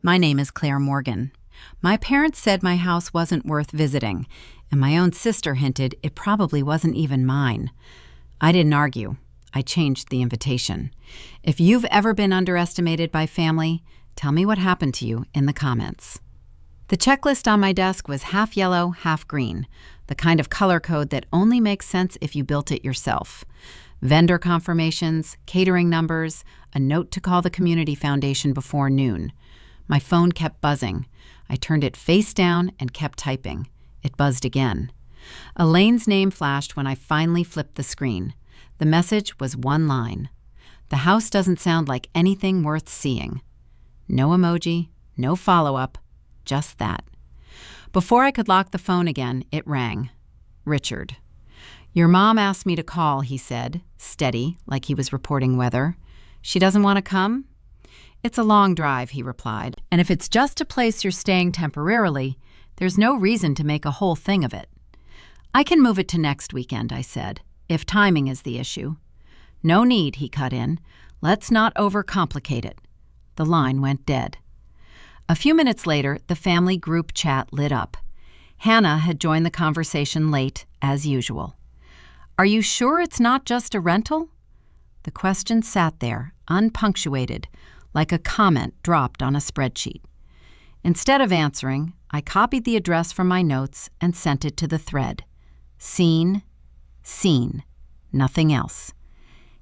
My name is Claire Morgan. My parents said my house wasn't worth visiting, and my own sister hinted it probably wasn't even mine. I didn't argue. I changed the invitation. If you've ever been underestimated by family, tell me what happened to you in the comments. The checklist on my desk was half yellow, half green, the kind of color code that only makes sense if you built it yourself. Vendor confirmations, catering numbers, a note to call the community foundation before noon. My phone kept buzzing. I turned it face down and kept typing. It buzzed again. Elaine's name flashed when I finally flipped the screen. The message was one line. The house doesn't sound like anything worth seeing. No emoji, no follow-up, just that. Before I could lock the phone again, it rang. Richard. Your mom asked me to call, he said, steady, like he was reporting weather. She doesn't want to come? It's a long drive, he replied, and if it's just a place you're staying temporarily, there's no reason to make a whole thing of it. I can move it to next weekend, I said, if timing is the issue. No need, he cut in. Let's not overcomplicate it. The line went dead. A few minutes later, the family group chat lit up. Hannah had joined the conversation late, as usual. Are you sure it's not just a rental? The question sat there, unpunctuated, like a comment dropped on a spreadsheet. Instead of answering, I copied the address from my notes and sent it to the thread. Seen, nothing else.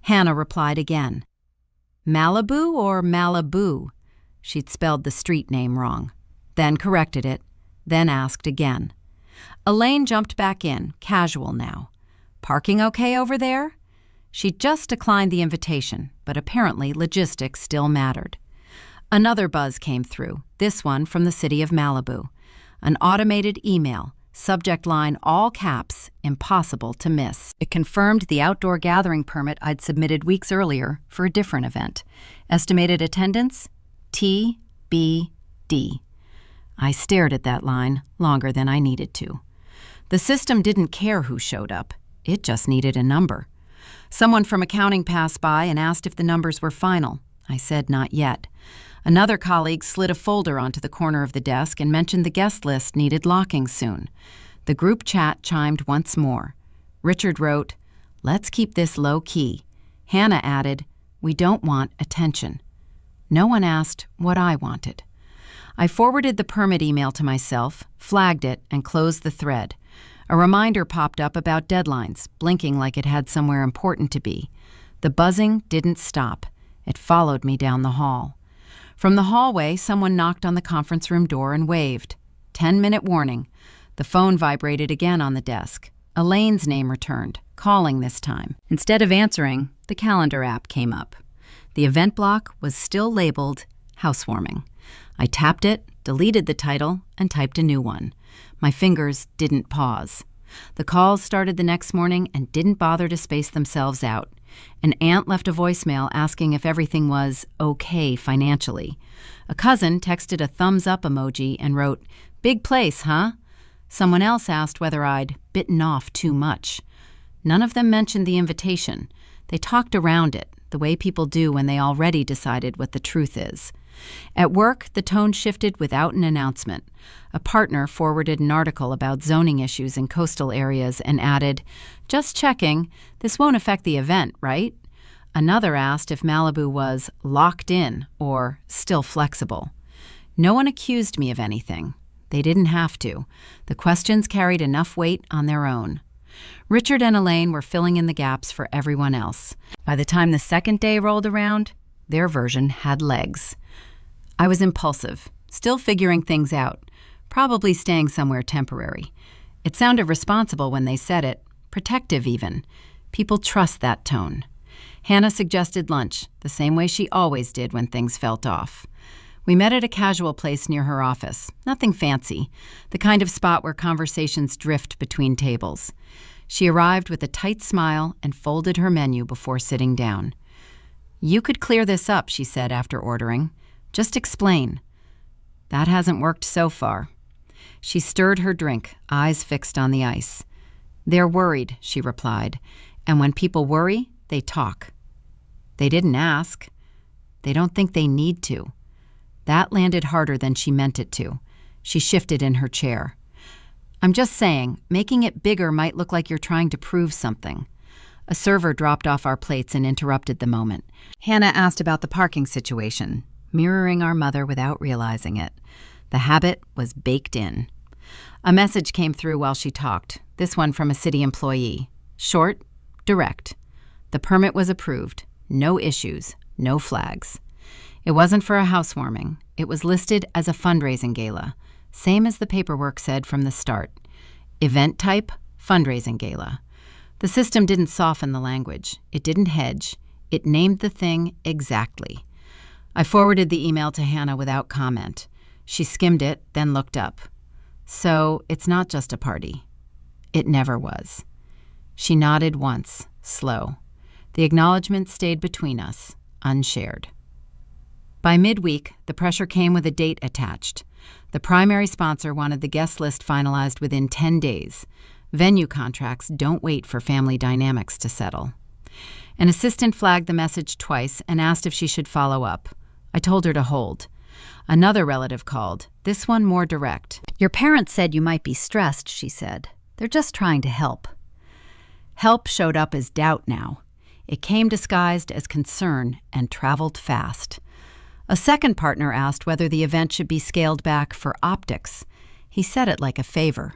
Hannah replied again. Malibu or Malibu? She'd spelled the street name wrong, then corrected it, then asked again. Elaine jumped back in, casual now. Parking okay over there? She'd just declined the invitation, but apparently logistics still mattered. Another buzz came through, this one from the city of Malibu. An automated email, subject line all caps, impossible to miss. It confirmed the outdoor gathering permit I'd submitted weeks earlier for a different event. Estimated attendance? TBD. I stared at that line longer than I needed to. The system didn't care who showed up. It just needed a number. Someone from accounting passed by and asked if the numbers were final. I said not yet. Another colleague slid a folder onto the corner of the desk and mentioned the guest list needed locking soon. The group chat chimed once more. Richard wrote, "Let's keep this low key." Hannah added, "We don't want attention." No one asked what I wanted. I forwarded the permit email to myself, flagged it, and closed the thread. A reminder popped up about deadlines, blinking like it had somewhere important to be. The buzzing didn't stop. It followed me down the hall. From the hallway, someone knocked on the conference room door and waved. 10-minute warning. The phone vibrated again on the desk. Elaine's name returned, calling this time. Instead of answering, the calendar app came up. The event block was still labeled Housewarming. I tapped it, deleted the title, and typed a new one. My fingers didn't pause. The calls started the next morning and didn't bother to space themselves out. An aunt left a voicemail asking if everything was okay financially. A cousin texted a thumbs-up emoji and wrote, "Big place, huh?" Someone else asked whether I'd bitten off too much. None of them mentioned the invitation. They talked around it, the way people do when they already decided what the truth is. At work, the tone shifted without an announcement. A partner forwarded an article about zoning issues in coastal areas and added, "Just checking, this won't affect the event, right?" Another asked if Malibu was locked in or still flexible. No one accused me of anything. They didn't have to. The questions carried enough weight on their own. Richard and Elaine were filling in the gaps for everyone else. By the time the second day rolled around, their version had legs. I was impulsive, still figuring things out, probably staying somewhere temporary. It sounded responsible when they said it, protective even. People trust that tone. Hannah suggested lunch, the same way she always did when things felt off. We met at a casual place near her office, nothing fancy, the kind of spot where conversations drift between tables. She arrived with a tight smile and folded her menu before sitting down. "You could clear this up," she said after ordering. "Just explain." "That hasn't worked so far." She stirred her drink, eyes fixed on the ice. "They're worried," she replied, "and when people worry, they talk. They didn't ask. They don't think they need to. That landed harder than she meant it to. She shifted in her chair. I'm just saying, making it bigger might look like you're trying to prove something. A server dropped off our plates and interrupted the moment. Hannah asked about the parking situation, mirroring our mother without realizing it. The habit was baked in. A message came through while she talked, this one from a city employee. Short, direct. The permit was approved. No issues, no flags. It wasn't for a housewarming. It was listed as a fundraising gala, same as the paperwork said from the start. Event type, fundraising gala. The system didn't soften the language. It didn't hedge. It named the thing exactly. I forwarded the email to Hannah without comment. She skimmed it, then looked up. So, it's not just a party. It never was. She nodded once, slow. The acknowledgement stayed between us, unshared. By midweek, the pressure came with a date attached. The primary sponsor wanted the guest list finalized within 10 days. Venue contracts don't wait for family dynamics to settle. An assistant flagged the message twice and asked if she should follow up. I told her to hold. Another relative called, this one more direct. Your parents said you might be stressed, she said. They're just trying to help. Help showed up as doubt now. It came disguised as concern and traveled fast. A second partner asked whether the event should be scaled back for optics. He said it like a favor.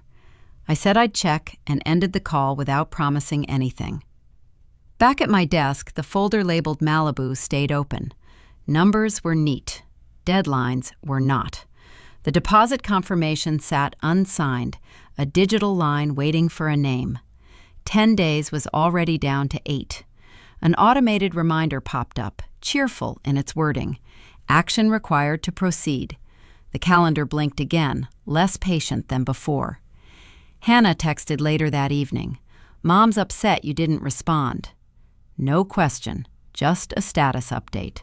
I said I'd check and ended the call without promising anything. Back at my desk, the folder labeled Malibu stayed open. Numbers were neat. Deadlines were not. The deposit confirmation sat unsigned, a digital line waiting for a name. 10 days was already down to 8. An automated reminder popped up, cheerful in its wording. Action required to proceed. The calendar blinked again, less patient than before. Hannah texted later that evening. Mom's upset you didn't respond. No question, just a status update.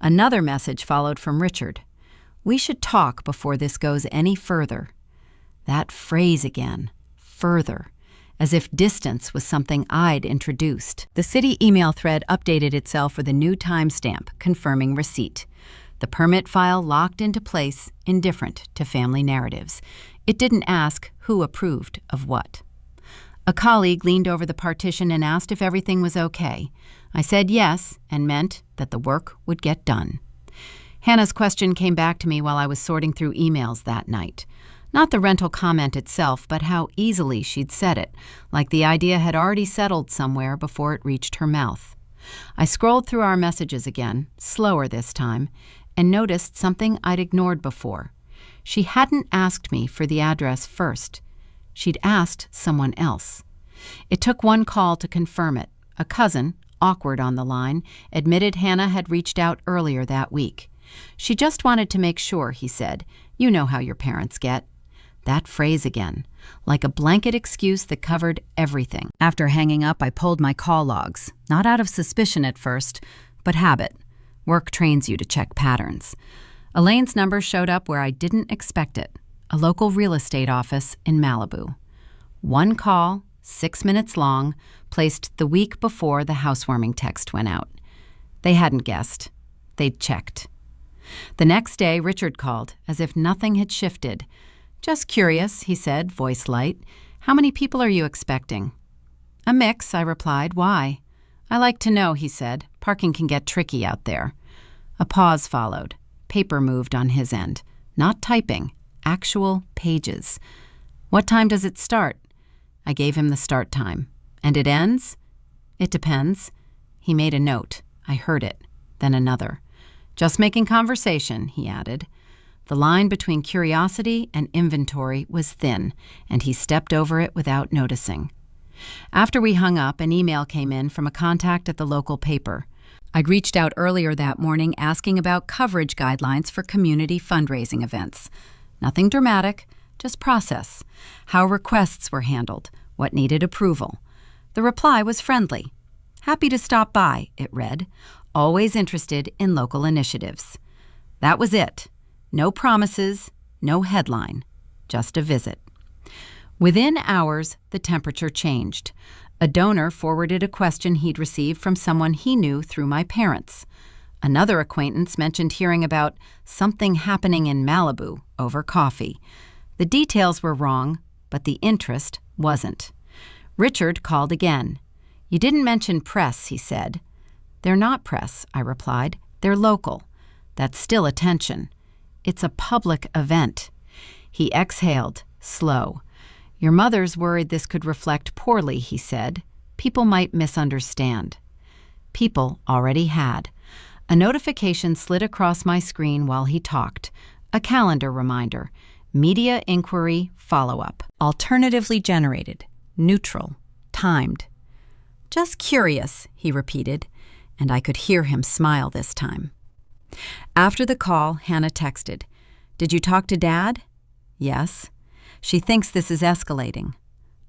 Another message followed from Richard. We should talk before this goes any further. That phrase again, further, as if distance was something I'd introduced. The city email thread updated itself with a new timestamp confirming receipt. The permit file locked into place, indifferent to family narratives. It didn't ask who approved of what. A colleague leaned over the partition and asked if everything was okay. I said yes, and meant that the work would get done. Hannah's question came back to me while I was sorting through emails that night. Not the rental comment itself, but how easily she'd said it, like the idea had already settled somewhere before it reached her mouth. I scrolled through our messages again, slower this time, and noticed something I'd ignored before. She hadn't asked me for the address first. She'd asked someone else. It took one call to confirm it. A cousin, awkward on the line, admitted Hannah had reached out earlier that week. She just wanted to make sure, he said. You know how your parents get. That phrase again, like a blanket excuse that covered everything. After hanging up, I pulled my call logs, not out of suspicion at first, but habit. Work trains you to check patterns. Elaine's number showed up where I didn't expect it, a local real estate office in Malibu. One call, 6 minutes long, placed the week before the housewarming text went out. They hadn't guessed. They'd checked. The next day, Richard called, as if nothing had shifted. Just curious, he said, voice light. How many people are you expecting? A mix, I replied. Why? I like to know, he said. Parking can get tricky out there. A pause followed. Paper moved on his end. Not typing, actual pages. What time does it start? I gave him the start time. And it ends? It depends. He made a note. I heard it. Then another. Just making conversation, he added. The line between curiosity and inventory was thin, and he stepped over it without noticing. After we hung up, an email came in from a contact at the local paper. I'd reached out earlier that morning asking about coverage guidelines for community fundraising events. Nothing dramatic, just process. How requests were handled, what needed approval. The reply was friendly. Happy to stop by, it read. Always interested in local initiatives. That was it. No promises, no headline, just a visit. Within hours, the temperature changed. A donor forwarded a question he'd received from someone he knew through my parents. Another acquaintance mentioned hearing about something happening in Malibu over coffee. The details were wrong, but the interest wasn't. Richard called again. "You didn't mention press," he said. "They're not press," I replied. "They're local." "That's still attention. It's a public event." He exhaled, slow. "Your mother's worried this could reflect poorly," he said. "People might misunderstand." People already had. A notification slid across my screen while he talked. A calendar reminder. Media inquiry follow-up. Alternatively generated. Neutral. Timed. "Just curious," he repeated, and I could hear him smile this time. After the call, Hannah texted, "Did you talk to Dad?" "Yes." "She thinks this is escalating."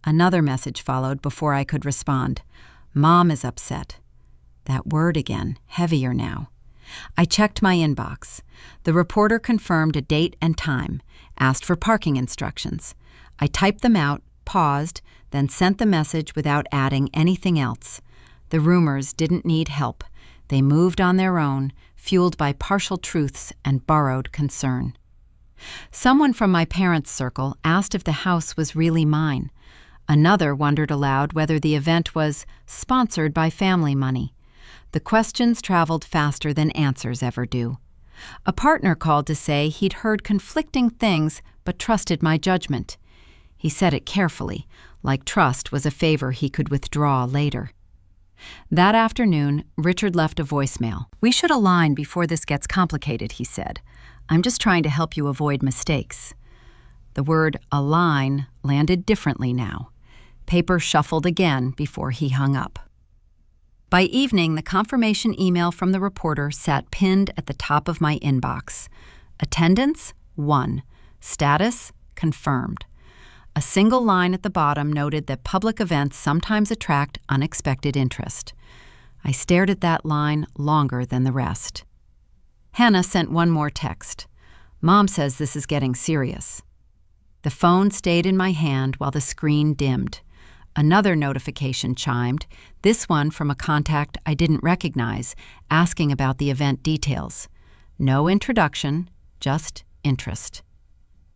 Another message followed before I could respond. "Mom is upset." That word again, heavier now. I checked my inbox. The reporter confirmed a date and time, asked for parking instructions. I typed them out, paused, then sent the message without adding anything else. The rumors didn't need help. They moved on their own, fueled by partial truths and borrowed concern. Someone from my parents' circle asked if the house was really mine. Another wondered aloud whether the event was sponsored by family money. The questions traveled faster than answers ever do. A partner called to say he'd heard conflicting things but trusted my judgment. He said it carefully, like trust was a favor he could withdraw later. That afternoon, Richard left a voicemail. "We should align before this gets complicated," he said. "I'm just trying to help you avoid mistakes." The word align landed differently now. Paper shuffled again before he hung up. By evening, the confirmation email from the reporter sat pinned at the top of my inbox. Attendance, 1. Status, confirmed. A single line at the bottom noted that public events sometimes attract unexpected interest. I stared at that line longer than the rest. Hannah sent one more text. "Mom says this is getting serious." The phone stayed in my hand while the screen dimmed. Another notification chimed, this one from a contact I didn't recognize, asking about the event details. No introduction, just interest.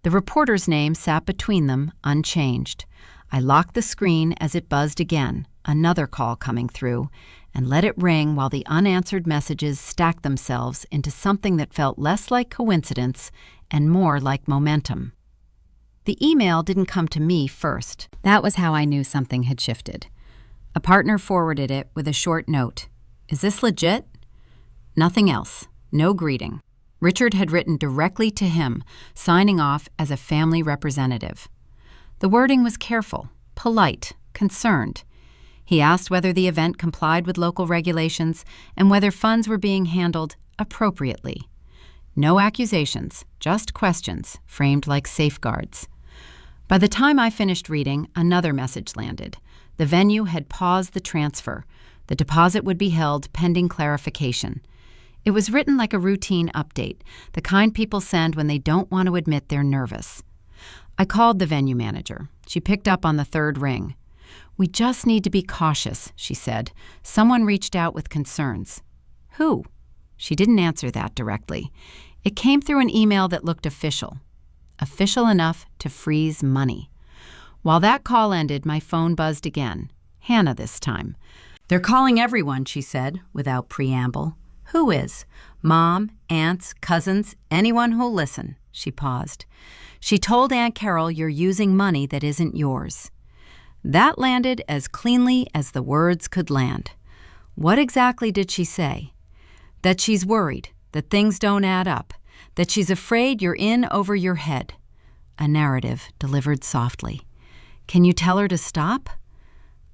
The reporter's name sat between them, unchanged. I locked the screen as it buzzed again, another call coming through, and let it ring while the unanswered messages stacked themselves into something that felt less like coincidence and more like momentum. The email didn't come to me first. That was how I knew something had shifted. A partner forwarded it with a short note. "Is this legit?" Nothing else. No greeting. Richard had written directly to him, signing off as a family representative. The wording was careful, polite, concerned. He asked whether the event complied with local regulations and whether funds were being handled appropriately. No accusations, just questions, framed like safeguards. By the time I finished reading, another message landed. The venue had paused the transfer. The deposit would be held pending clarification. It was written like a routine update, the kind people send when they don't want to admit they're nervous. I called the venue manager. She picked up on the third ring. "We just need to be cautious," she said. "Someone reached out with concerns." "Who?" She didn't answer that directly. It came through an email that looked official. Official enough to freeze money. While that call ended, my phone buzzed again. Hannah this time. "They're calling everyone," she said, without preamble. "Who is? Mom, aunts, cousins, anyone who'll listen." She paused. "She told Aunt Carol you're using money that isn't yours." That landed as cleanly as the words could land. What exactly did she say? That she's worried, that things don't add up, that she's afraid you're in over your head. A narrative delivered softly. "Can you tell her to stop?"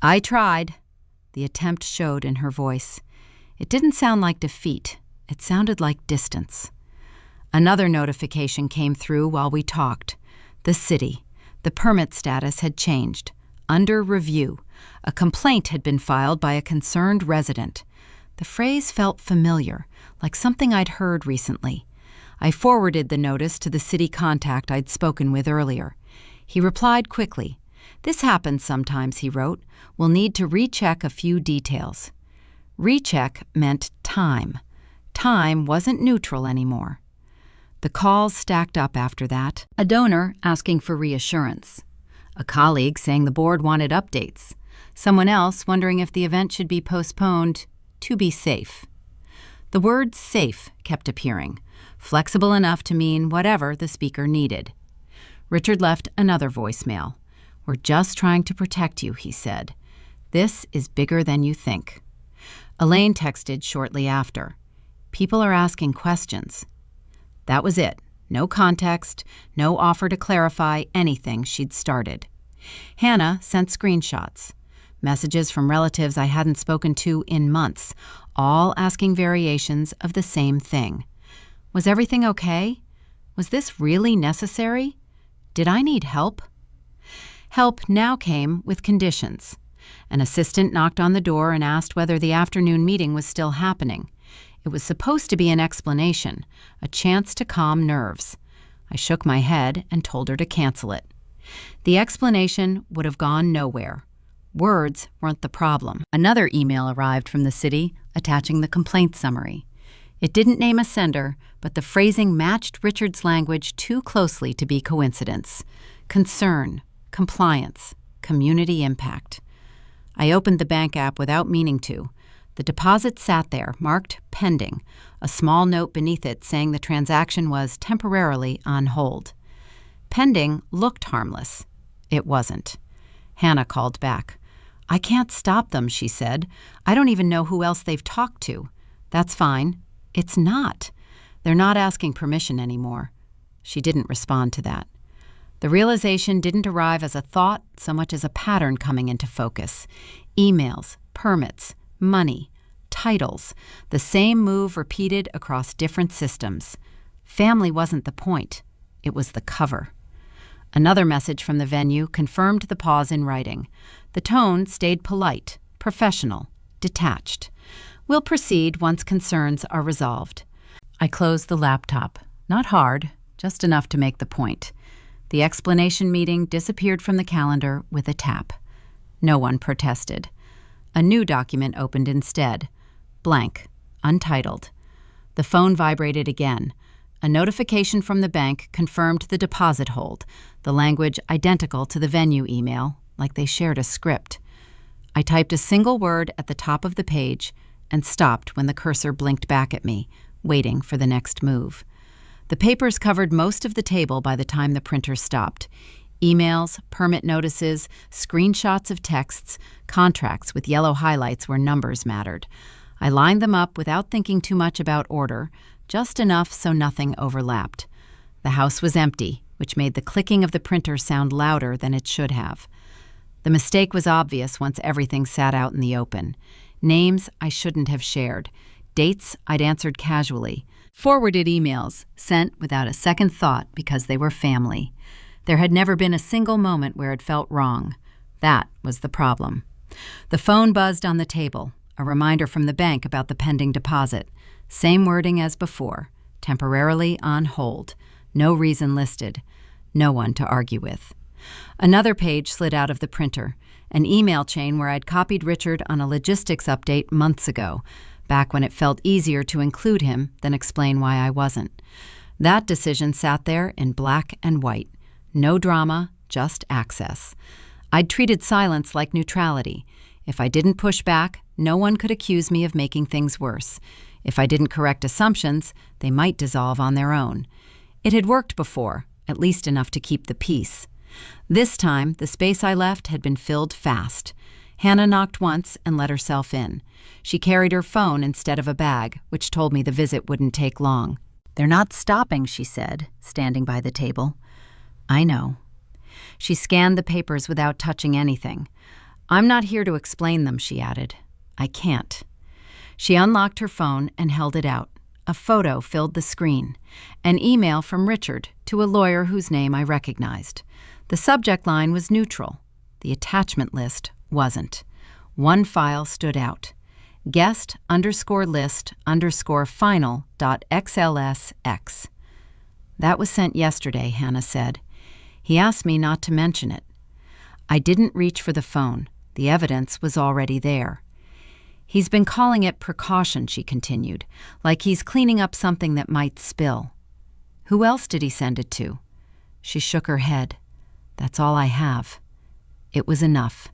I tried. The attempt showed in her voice. It didn't sound like defeat. It sounded like distance. Another notification came through while we talked. The city. The permit status had changed. Under review. A complaint had been filed by a concerned resident. The phrase felt familiar, like something I'd heard recently. I forwarded the notice to the city contact I'd spoken with earlier. He replied quickly. "This happens sometimes," he wrote. "We'll need to recheck a few details." Recheck meant time. Time wasn't neutral anymore. The calls stacked up after that. A donor asking for reassurance. A colleague saying the board wanted updates. Someone else wondering if the event should be postponed to be safe. The word safe kept appearing, flexible enough to mean whatever the speaker needed. Richard left another voicemail. "We're just trying to protect you," he said. "This is bigger than you think." Elaine texted shortly after. "People are asking questions." That was it. No context, no offer to clarify anything she'd started. Hannah sent screenshots. Messages from relatives I hadn't spoken to in months, all asking variations of the same thing. Was everything okay? Was this really necessary? Did I need help? Help now came with conditions. An assistant knocked on the door and asked whether the afternoon meeting was still happening. It was supposed to be an explanation, a chance to calm nerves. I shook my head and told her to cancel it. The explanation would have gone nowhere. Words weren't the problem. Another email arrived from the city attaching the complaint summary. It didn't name a sender, but the phrasing matched Richard's language too closely to be coincidence. Concern, compliance, community impact. I opened the bank app without meaning to. The deposit sat there, marked pending, a small note beneath it saying the transaction was temporarily on hold. Pending looked harmless. It wasn't. Hannah called back. "I can't stop them," she said. "I don't even know who else they've talked to." "That's fine." "It's not. They're not asking permission anymore." She didn't respond to that. The realization didn't arrive as a thought so much as a pattern coming into focus. Emails, permits, money, titles, the same move repeated across different systems. Family wasn't the point. It was the cover. Another message from the venue confirmed the pause in writing. The tone stayed polite, professional, detached. "We'll proceed once concerns are resolved." I closed the laptop. Not hard, just enough to make the point. The explanation meeting disappeared from the calendar with a tap. No one protested. A new document opened instead. Blank, untitled. The phone vibrated again. A notification from the bank confirmed the deposit hold, the language identical to the venue email, like they shared a script. I typed a single word at the top of the page and stopped when the cursor blinked back at me, waiting for the next move. The papers covered most of the table by the time the printer stopped. Emails, permit notices, screenshots of texts, contracts with yellow highlights where numbers mattered. I lined them up without thinking too much about order, just enough so nothing overlapped. The house was empty, which made the clicking of the printer sound louder than it should have. The mistake was obvious once everything sat out in the open. Names I shouldn't have shared. Dates I'd answered casually. Forwarded emails, sent without a second thought because they were family. There had never been a single moment where it felt wrong. That was the problem. The phone buzzed on the table, a reminder from the bank about the pending deposit. Same wording as before, temporarily on hold. No reason listed. No one to argue with. Another page slid out of the printer, an email chain where I'd copied Richard on a logistics update months ago, back when it felt easier to include him than explain why I wasn't. That decision sat there in black and white. No drama, just access. I'd treated silence like neutrality. If I didn't push back, no one could accuse me of making things worse. If I didn't correct assumptions, they might dissolve on their own. It had worked before, at least enough to keep the peace. This time, the space I left had been filled fast. Hannah knocked once and let herself in. She carried her phone instead of a bag, which told me the visit wouldn't take long. "They're not stopping," she said, standing by the table. "I know." She scanned the papers without touching anything. "I'm not here to explain them," she added. "I can't." She unlocked her phone and held it out. A photo filled the screen. An email from Richard to a lawyer whose name I recognized. The subject line was neutral. The attachment list wasn't. One file stood out. guest_list_final.xlsx. "That was sent yesterday," Hannah said. "He asked me not to mention it." I didn't reach for the phone. The evidence was already there. He's been calling it precaution, she continued, like he's cleaning up something that might spill. Who else did he send it to? She shook her head. That's all I have. It was enough.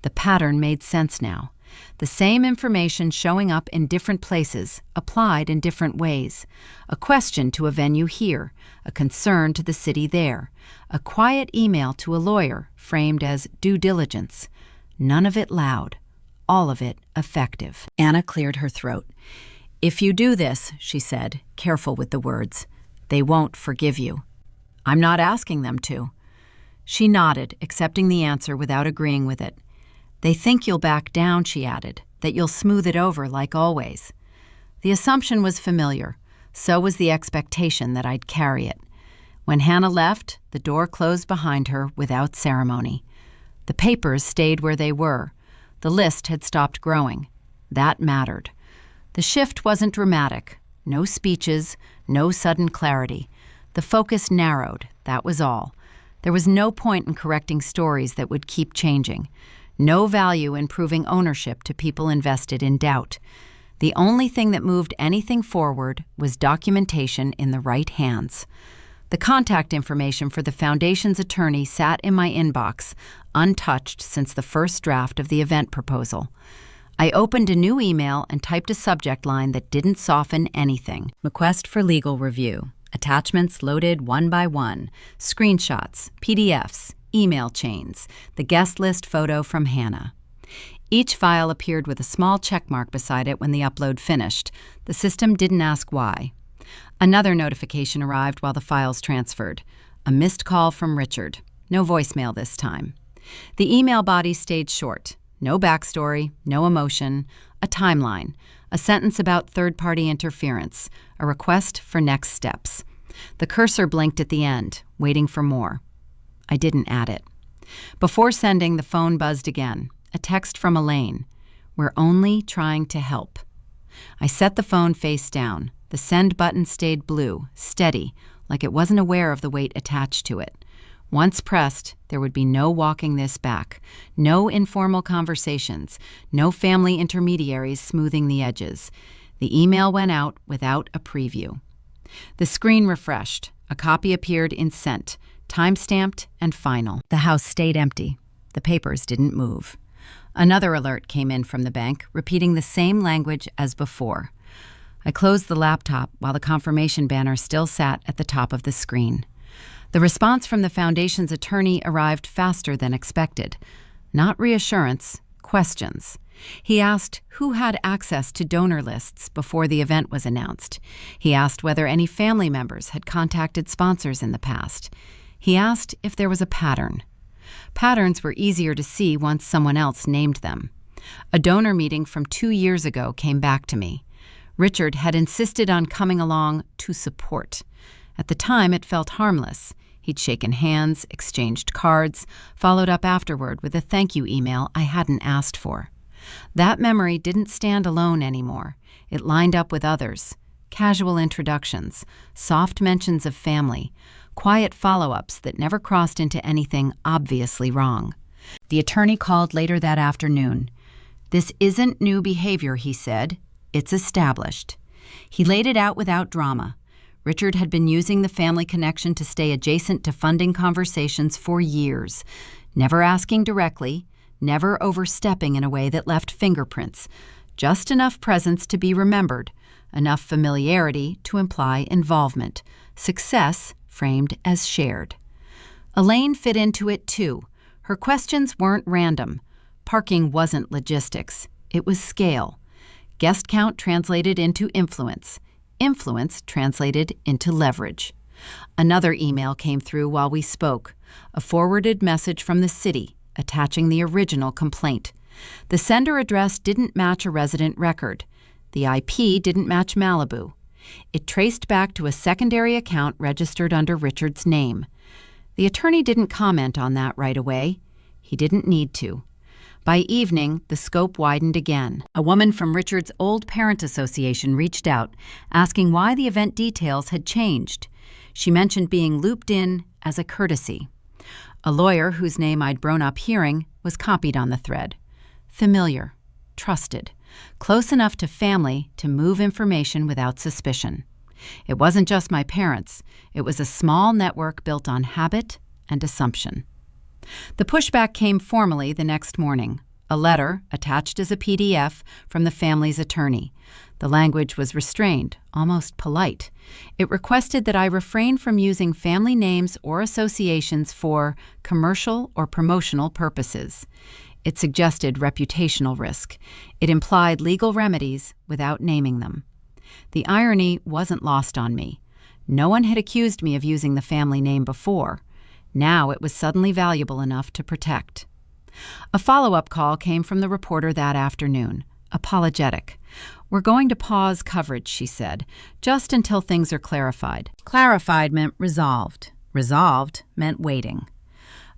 The pattern made sense now. The same information showing up in different places, applied in different ways. A question to a venue here, a concern to the city there, a quiet email to a lawyer framed as due diligence. None of it loud, all of it effective. Anna cleared her throat. If you do this, she said, careful with the words, they won't forgive you. I'm not asking them to. She nodded, accepting the answer without agreeing with it. They think you'll back down, she added, that you'll smooth it over like always. The assumption was familiar. So was the expectation that I'd carry it. When Hannah left, the door closed behind her without ceremony. The papers stayed where they were. The list had stopped growing. That mattered. The shift wasn't dramatic. No speeches, no sudden clarity. The focus narrowed, that was all. There was no point in correcting stories that would keep changing. No value in proving ownership to people invested in doubt. The only thing that moved anything forward was documentation in the right hands. The contact information for the foundation's attorney sat in my inbox, untouched since the first draft of the event proposal. I opened a new email and typed a subject line that didn't soften anything. Request for legal review. Attachments loaded one by one. Screenshots, PDFs, email chains, the guest list photo from Hannah. Each file appeared with a small checkmark beside it when the upload finished. The system didn't ask why. Another notification arrived while the files transferred. A missed call from Richard. No voicemail this time. The email body stayed short. No backstory, no emotion, a timeline, a sentence about third-party interference, a request for next steps. The cursor blinked at the end, waiting for more. I didn't add it. Before sending, the phone buzzed again. A text from Elaine. We're only trying to help. I set the phone face down. The send button stayed blue, steady, like it wasn't aware of the weight attached to it. Once pressed, there would be no walking this back, no informal conversations, no family intermediaries smoothing the edges. The email went out without a preview. The screen refreshed. A copy appeared in sent, time-stamped and final. The house stayed empty. The papers didn't move. Another alert came in from the bank, repeating the same language as before. I closed the laptop while the confirmation banner still sat at the top of the screen. The response from the foundation's attorney arrived faster than expected. Not reassurance, questions. He asked who had access to donor lists before the event was announced. He asked whether any family members had contacted sponsors in the past. He asked if there was a pattern. Patterns were easier to see once someone else named them. A donor meeting from 2 years ago came back to me. Richard had insisted on coming along to support. At the time, it felt harmless. He'd shaken hands, exchanged cards, followed up afterward with a thank you email I hadn't asked for. That memory didn't stand alone anymore. It lined up with others. Casual introductions, soft mentions of family, quiet follow-ups that never crossed into anything obviously wrong. The attorney called later that afternoon. This isn't new behavior, he said. It's established. He laid it out without drama. Richard had been using the family connection to stay adjacent to funding conversations for years, never asking directly, never overstepping in a way that left fingerprints, just enough presence to be remembered, enough familiarity to imply involvement, success framed as shared. Elaine fit into it too. Her questions weren't random. Parking wasn't logistics. It was scale. Guest count translated into influence. Influence translated into leverage. Another email came through while we spoke, a forwarded message from the city attaching the original complaint. The sender address didn't match a resident record. The IP didn't match Malibu. It traced back to a secondary account registered under Richard's name. The attorney didn't comment on that right away. He didn't need to. By evening, the scope widened again. A woman from Richard's old parent association reached out, asking why the event details had changed. She mentioned being looped in as a courtesy. A lawyer whose name I'd grown up hearing was copied on the thread. Familiar, trusted, close enough to family to move information without suspicion. It wasn't just my parents. It was a small network built on habit and assumption. The pushback came formally the next morning, a letter attached as a PDF from the family's attorney. The language was restrained, almost polite. It requested that I refrain from using family names or associations for commercial or promotional purposes. It suggested reputational risk. It implied legal remedies without naming them. The irony wasn't lost on me. No one had accused me of using the family name before. Now it was suddenly valuable enough to protect. A follow-up call came from the reporter that afternoon, apologetic. "We're going to pause coverage," she said, "just until things are clarified." Clarified meant resolved. Resolved meant waiting.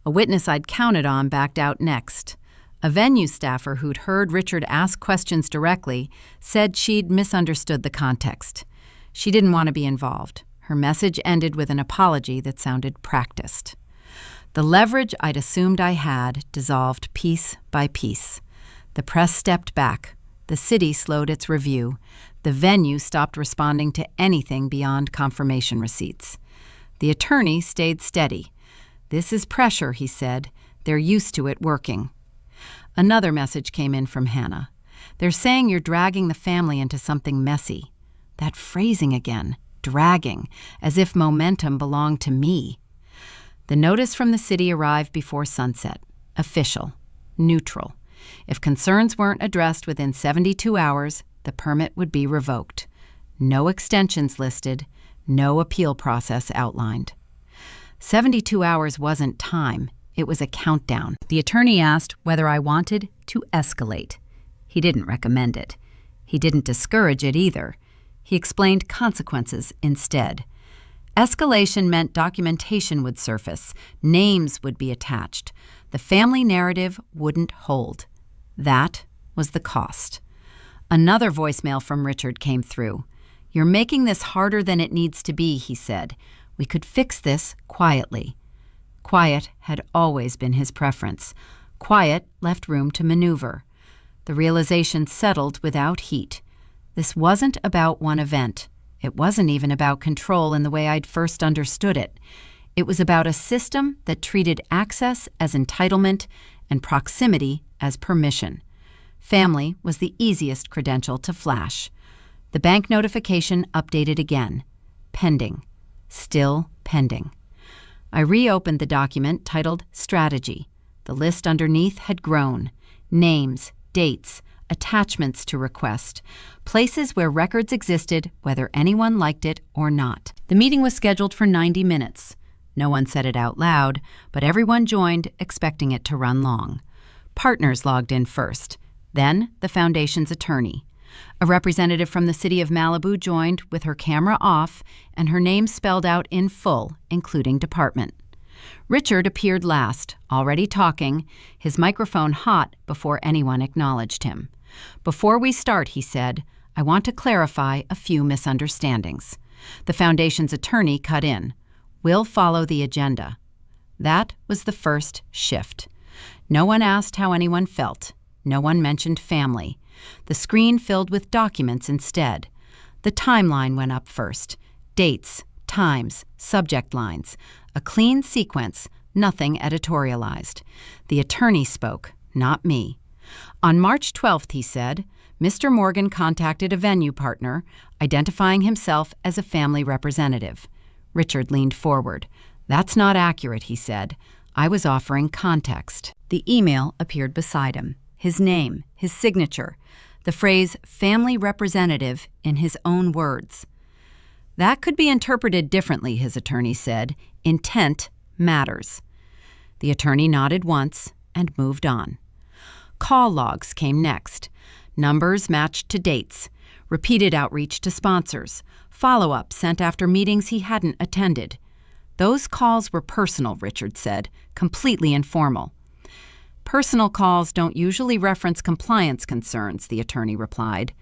A witness I'd counted on backed out next. A venue staffer who'd heard Richard ask questions directly said she'd misunderstood the context. She didn't want to be involved. Her message ended with an apology that sounded practiced. The leverage I'd assumed I had dissolved piece by piece. The press stepped back. The city slowed its review. The venue stopped responding to anything beyond confirmation receipts. The attorney stayed steady. "This is pressure," he said. "They're used to it working." Another message came in from Hannah. "They're saying you're dragging the family into something messy." That phrasing again, dragging, as if momentum belonged to me. The notice from the city arrived before sunset. Official. Neutral. If concerns weren't addressed within 72 hours, the permit would be revoked. No extensions listed. No appeal process outlined. 72 hours wasn't time. It was a countdown. The attorney asked whether I wanted to escalate. He didn't recommend it. He didn't discourage it either. He explained consequences instead. Escalation meant documentation would surface, names would be attached. The family narrative wouldn't hold. That was the cost. Another voicemail from Richard came through. "You're making this harder than it needs to be," he said. "We could fix this quietly." Quiet had always been his preference. Quiet left room to maneuver. The realization settled without heat. This wasn't about one event. It wasn't even about control in the way I'd first understood it. It was about a system that treated access as entitlement and proximity as permission. Family was the easiest credential to flash. The bank notification updated again. Pending. Still pending. I reopened the document titled Strategy. The list underneath had grown. Names, dates, attachments to request, places where records existed whether anyone liked it or not. The meeting was scheduled for 90 minutes. No one said it out loud, but everyone joined, expecting it to run long. Partners logged in first, then the foundation's attorney. A representative from the city of Malibu joined with her camera off and her name spelled out in full, including department. Richard appeared last, already talking, his microphone hot before anyone acknowledged him. "Before we start," he said, "I want to clarify a few misunderstandings." The foundation's attorney cut in. "We'll follow the agenda." That was the first shift. No one asked how anyone felt. No one mentioned family. The screen filled with documents instead. The timeline went up first. Dates, times, subject lines. A clean sequence, nothing editorialized. The attorney spoke, not me. On March 12th, he said, Mr. Morgan contacted a venue partner, identifying himself as a family representative. Richard leaned forward. "That's not accurate," he said. "I was offering context." The email appeared beside him. His name, his signature, the phrase family representative in his own words. "That could be interpreted differently," his attorney said. "Intent matters." The attorney nodded once and moved on. Call logs came next. Numbers matched to dates. Repeated outreach to sponsors. Follow-up sent after meetings he hadn't attended. Those calls were personal, Richard said, completely informal. "Personal calls don't usually reference compliance concerns," the attorney replied.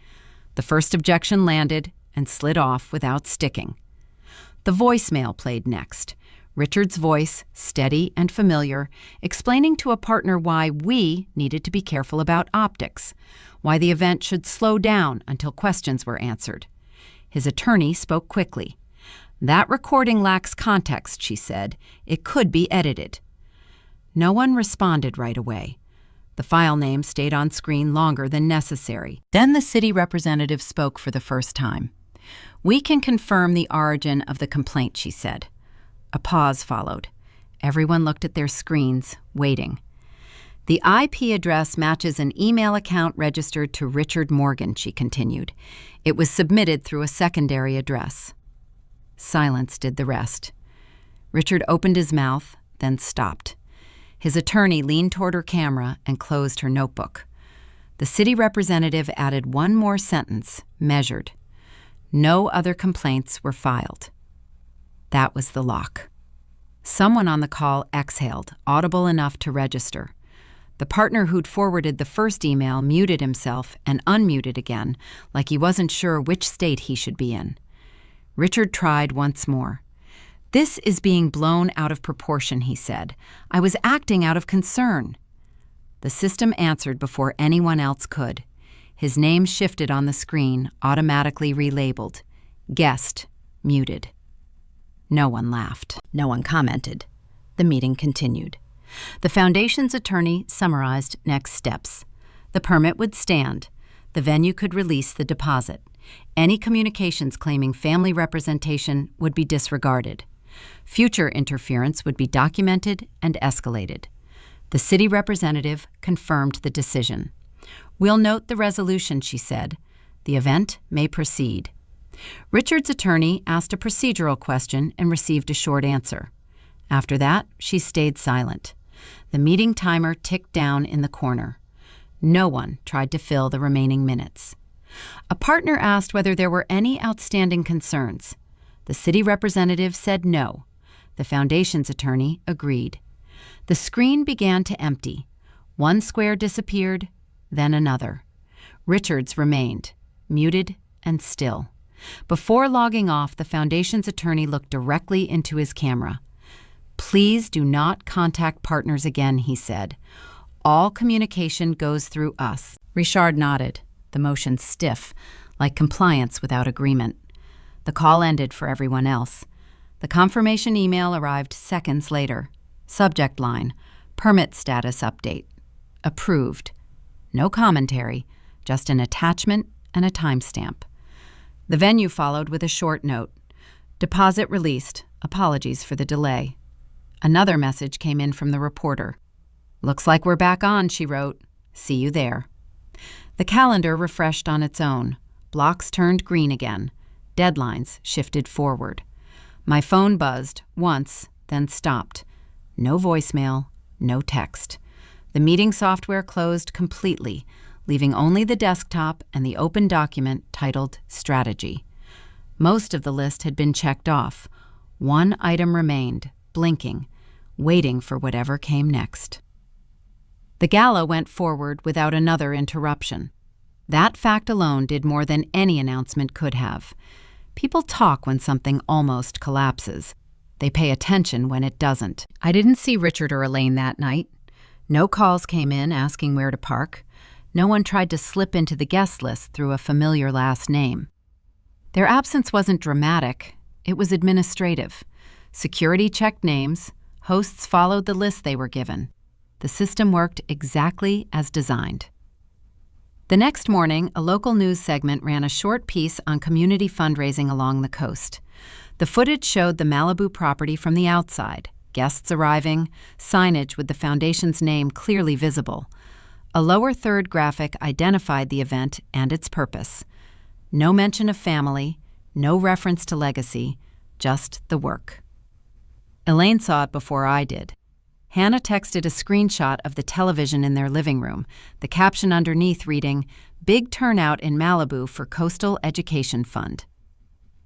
The first objection landed and slid off without sticking. The voicemail played next. Richard's voice, steady and familiar, explaining to a partner why we needed to be careful about optics, why the event should slow down until questions were answered. His attorney spoke quickly. "That recording lacks context," she said. "It could be edited." No one responded right away. The file name stayed on screen longer than necessary. Then the city representative spoke for the first time. "We can confirm the origin of the complaint," she said. A pause followed. Everyone looked at their screens, waiting. "The IP address matches an email account registered to Richard Morgan," she continued. "It was submitted through a secondary address." Silence did the rest. Richard opened his mouth, then stopped. His attorney leaned toward her camera and closed her notebook. The city representative added one more sentence, measured. No other complaints were filed. That was the lock. Someone on the call exhaled, audible enough to register. The partner who'd forwarded the first email muted himself and unmuted again, like he wasn't sure which state he should be in. Richard tried once more. "This is being blown out of proportion," he said. "I was acting out of concern." The system answered before anyone else could. His name shifted on the screen, automatically relabeled. Guest, muted. No one laughed. No one commented. The meeting continued. The foundation's attorney summarized next steps. The permit would stand. The venue could release the deposit. Any communications claiming family representation would be disregarded. Future interference would be documented and escalated. The city representative confirmed the decision. "We'll note the resolution," she said. "The event may proceed." Richard's attorney asked a procedural question and received a short answer. After that, she stayed silent. The meeting timer ticked down in the corner. No one tried to fill the remaining minutes. A partner asked whether there were any outstanding concerns. The city representative said no. The foundation's attorney agreed. The screen began to empty. One square disappeared, then another. Richard's remained, muted and still. Before logging off, the foundation's attorney looked directly into his camera. "Please do not contact partners again," he said. "All communication goes through us." Richard nodded, the motion stiff, like compliance without agreement. The call ended for everyone else. The confirmation email arrived seconds later. Subject line, "Permit status update." Approved. No commentary, just an attachment and a timestamp. The venue followed with a short note. "Deposit released. Apologies for the delay." Another message came in from the reporter. "Looks like we're back on," she wrote. "See you there." The calendar refreshed on its own. Blocks turned green again. Deadlines shifted forward. My phone buzzed once, then stopped. No voicemail, no text. The meeting software closed completely, leaving only the desktop and the open document titled Strategy. Most of the list had been checked off. One item remained, blinking, waiting for whatever came next. The gala went forward without another interruption. That fact alone did more than any announcement could have. People talk when something almost collapses. They pay attention when it doesn't. I didn't see Richard or Elaine that night. No calls came in asking where to park. No one tried to slip into the guest list through a familiar last name. Their absence wasn't dramatic. It was administrative. Security checked names. Hosts followed the list they were given. The system worked exactly as designed. The next morning, a local news segment ran a short piece on community fundraising along the coast. The footage showed the Malibu property from the outside, guests arriving, signage with the foundation's name clearly visible. A lower third graphic identified the event and its purpose. No mention of family, no reference to legacy, just the work. Elaine saw it before I did. Hannah texted a screenshot of the television in their living room, the caption underneath reading, "Big turnout in Malibu for Coastal Education Fund."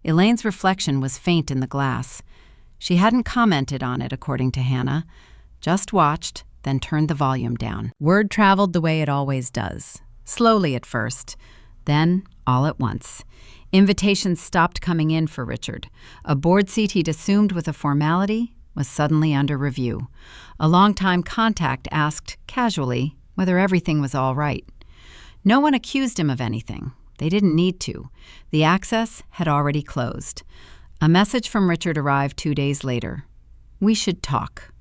Elaine's reflection was faint in the glass. She hadn't commented on it, according to Hannah, just watched, then turned the volume down. Word traveled the way it always does, slowly at first, then all at once. Invitations stopped coming in for Richard. A board seat he'd assumed with a formality was suddenly under review. A longtime contact asked, casually, whether everything was all right. No one accused him of anything. They didn't need to. The access had already closed. A message from Richard arrived 2 days later. We should talk.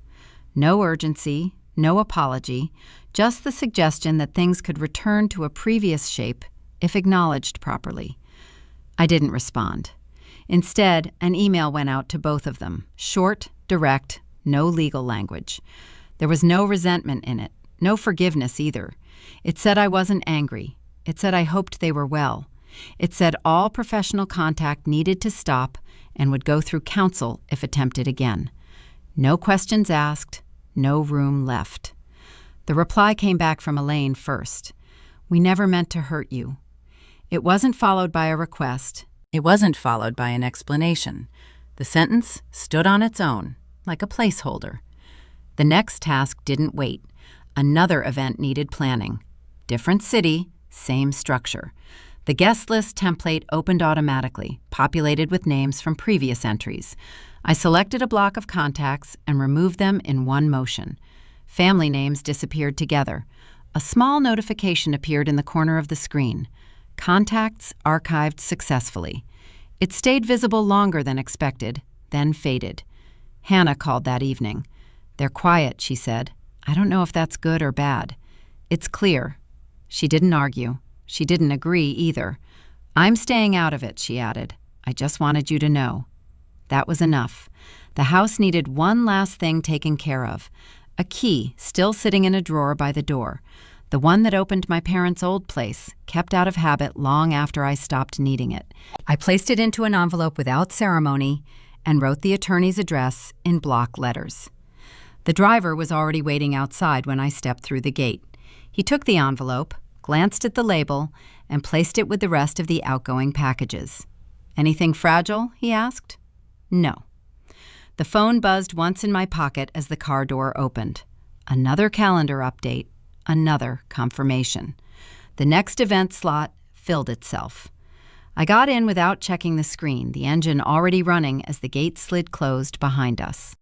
No urgency, no apology, just the suggestion that things could return to a previous shape if acknowledged properly. I didn't respond. Instead, an email went out to both of them, short, direct, no legal language. There was no resentment in it, no forgiveness either. It said I wasn't angry. It said I hoped they were well. It said all professional contact needed to stop and would go through counsel if attempted again. No questions asked, no room left. The reply came back from Elaine first. We never meant to hurt you. It wasn't followed by a request. It wasn't followed by an explanation. The sentence stood on its own, like a placeholder. The next task didn't wait. Another event needed planning. Different city, same structure. The guest list template opened automatically, populated with names from previous entries. I selected a block of contacts and removed them in one motion. Family names disappeared together. A small notification appeared in the corner of the screen. Contacts archived successfully. It stayed visible longer than expected, then faded. Hannah called that evening. They're quiet, she said. I don't know if that's good or bad. It's clear. She didn't argue. She didn't agree either. I'm staying out of it, she added. I just wanted you to know. That was enough. The house needed one last thing taken care of. A key still sitting in a drawer by the door. The one that opened my parents' old place, kept out of habit long after I stopped needing it. I placed it into an envelope without ceremony and wrote the attorney's address in block letters. The driver was already waiting outside when I stepped through the gate. He took the envelope, glanced at the label, and placed it with the rest of the outgoing packages. Anything fragile? He asked. No. The phone buzzed once in my pocket as the car door opened. Another calendar update, another confirmation. The next event slot filled itself. I got in without checking the screen, the engine already running as the gate slid closed behind us.